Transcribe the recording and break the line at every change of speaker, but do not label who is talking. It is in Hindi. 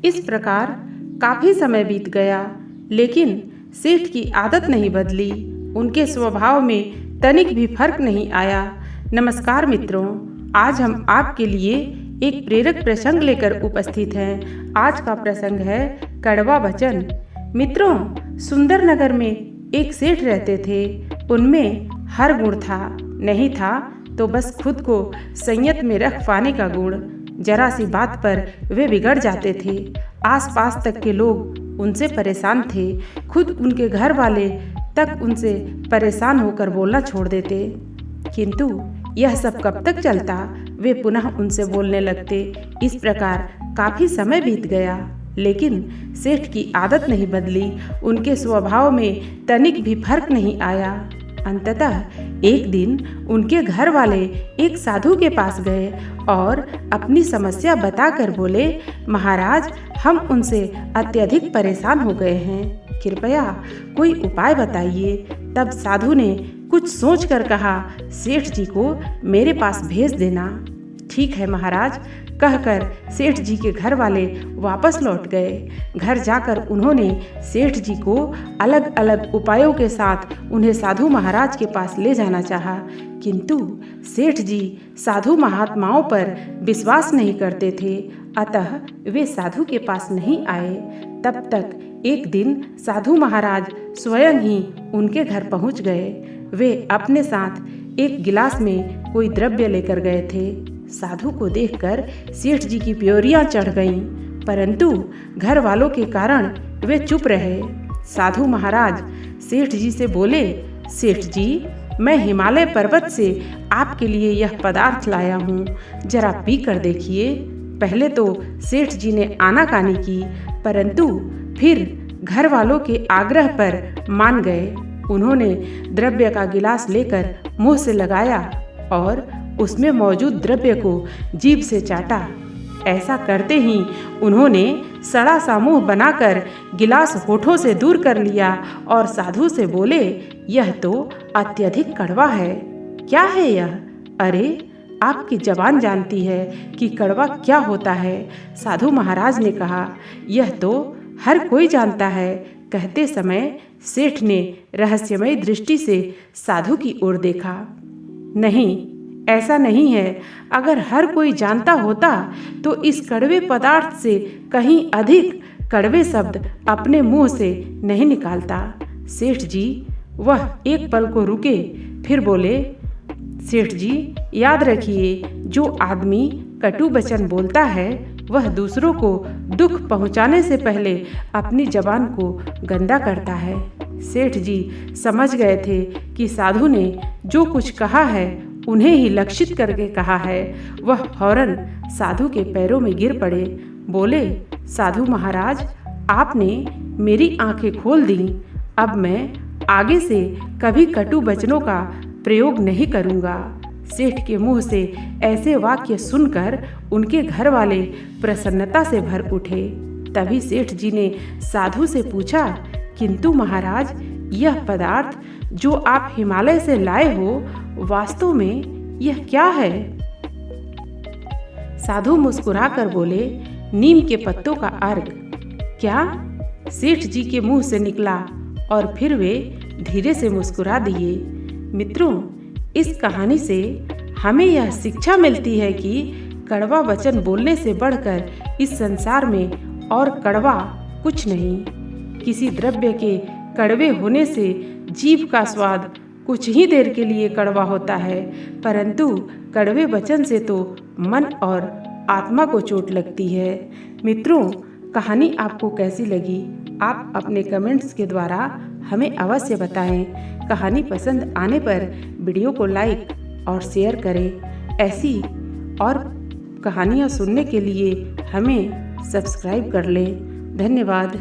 इस प्रकार काफी समय बीत गया, लेकिन सेठ की आदत नहीं बदली। उनके स्वभाव में तनिक भी फर्क नहीं आया। नमस्कार मित्रों, आज हम आपके लिए एक प्रेरक प्रसंग लेकर उपस्थित हैं। आज का प्रसंग है कड़वा वचन। मित्रों, सुंदर नगर में एक सेठ रहते थे। उनमें हर गुण था, नहीं था तो बस खुद को संयत में रख पाने का गुण। जरा सी बात पर वे बिगड़ जाते थे। आसपास तक के लोग उनसे परेशान थे। खुद उनके घर वाले तक उनसे परेशान होकर बोलना छोड़ देते। किंतु यह सब कब तक चलता? वे पुनः उनसे बोलने लगते। इस प्रकार काफी समय बीत गया, लेकिन सेठ की आदत नहीं बदली। उनके स्वभाव में तनिक भी फर्क नहीं आया। अंततः एक दिन उनके घर वाले एक साधु के पास गए और अपनी समस्या बताकर बोले, महाराज, हम उनसे अत्यधिक परेशान हो गए हैं, कृपया कोई उपाय बताइए। तब साधु ने कुछ सोचकर कहा, सेठ जी को मेरे पास भेज देना। ठीक है महाराज, कहकर सेठ जी के घर वाले वापस लौट गए। घर जाकर उन्होंने सेठ जी को अलग अलग उपायों के साथ उन्हें साधु महाराज के पास ले जाना चाहा, किंतु सेठ जी साधु महात्माओं पर विश्वास नहीं करते थे, अतः वे साधु के पास नहीं आए। तब तक एक दिन साधु महाराज स्वयं ही उनके घर पहुंच गए। वे अपने साथ एक गिलास में कोई द्रव्य लेकर गए थे। साधु को देखकर सेठ जी की प्योरियां चढ़ गईं, परंतु घर वालों के कारण वे चुप रहे। साधु महाराज सेठ जी से बोले, सेठ जी, मैं हिमालय पर्वत से आपके लिए यह पदार्थ लाया हूँ, जरा पी कर देखिए। पहले तो सेठ जी ने आनाकानी की, परंतु फिर घर वालों के आग्रह पर मान गए। उन्होंने द्रव्य का गिलास लेकर मुंह से लगाया और उसमें मौजूद द्रव्य को जीभ से चाटा। ऐसा करते ही उन्होंने सड़ा सा मुंह बनाकर गिलास होठों से दूर कर लिया और साधु से बोले, यह तो अत्यधिक कड़वा है। क्या है यह? अरे, आपकी जबान जानती है कि कड़वा क्या होता है। साधु महाराज ने कहा, यह तो हर कोई जानता है। कहते समय सेठ ने रहस्यमय दृष्टि से साधु की ओर देखा। नहीं, ऐसा नहीं है। अगर हर कोई जानता होता तो इस कड़वे पदार्थ से कहीं अधिक कड़वे शब्द अपने मुंह से नहीं निकालता। सेठ जी वह एक पल को रुके, फिर बोले, सेठ जी, याद रखिए, जो आदमी कटु वचन बोलता है वह दूसरों को दुख पहुंचाने से पहले अपनी जबान को गंदा करता है। सेठ जी समझ गए थे कि साधु ने जो कुछ कहा है उन्हें ही लक्षित करके कहा है। वह फौरन साधु के पैरों में गिर पड़े। बोले, साधु महाराज, आपने मेरी आंखें खोल दी। अब मैं आगे से कभी कटु वचनों का प्रयोग नहीं करूंगा। सेठ के मुंह से ऐसे वाक्य सुनकर उनके घर वाले प्रसन्नता से भर उठे। तभी सेठ जी ने साधु से पूछा, किंतु महाराज, यह पदार्थ जो आप हिमालय से लाए हो, वास्तव में यह क्या है? साधु मुस्कुराकर बोले, नीम के पत्तों का अर्क। क्या? सेठ जी के मुंह से निकला और फिर वे धीरे से मुस्कुरा दिए। मित्रों, इस कहानी से हमें यह शिक्षा मिलती है कि कड़वा वचन बोलने से बढ़कर इस संसार में और कड़वा कुछ नहीं। किसी द्रव्य के कड़वे होने से जीभ का स्वाद कुछ ही देर के लिए कड़वा होता है, परंतु कड़वे वचन से तो मन और आत्मा को चोट लगती है। मित्रों, कहानी आपको कैसी लगी? आप अपने कमेंट्स के द्वारा हमें अवश्य बताएं। कहानी पसंद आने पर वीडियो को लाइक और शेयर करें। ऐसी और कहानियाँ सुनने के लिए हमें सब्सक्राइब कर लें। धन्यवाद।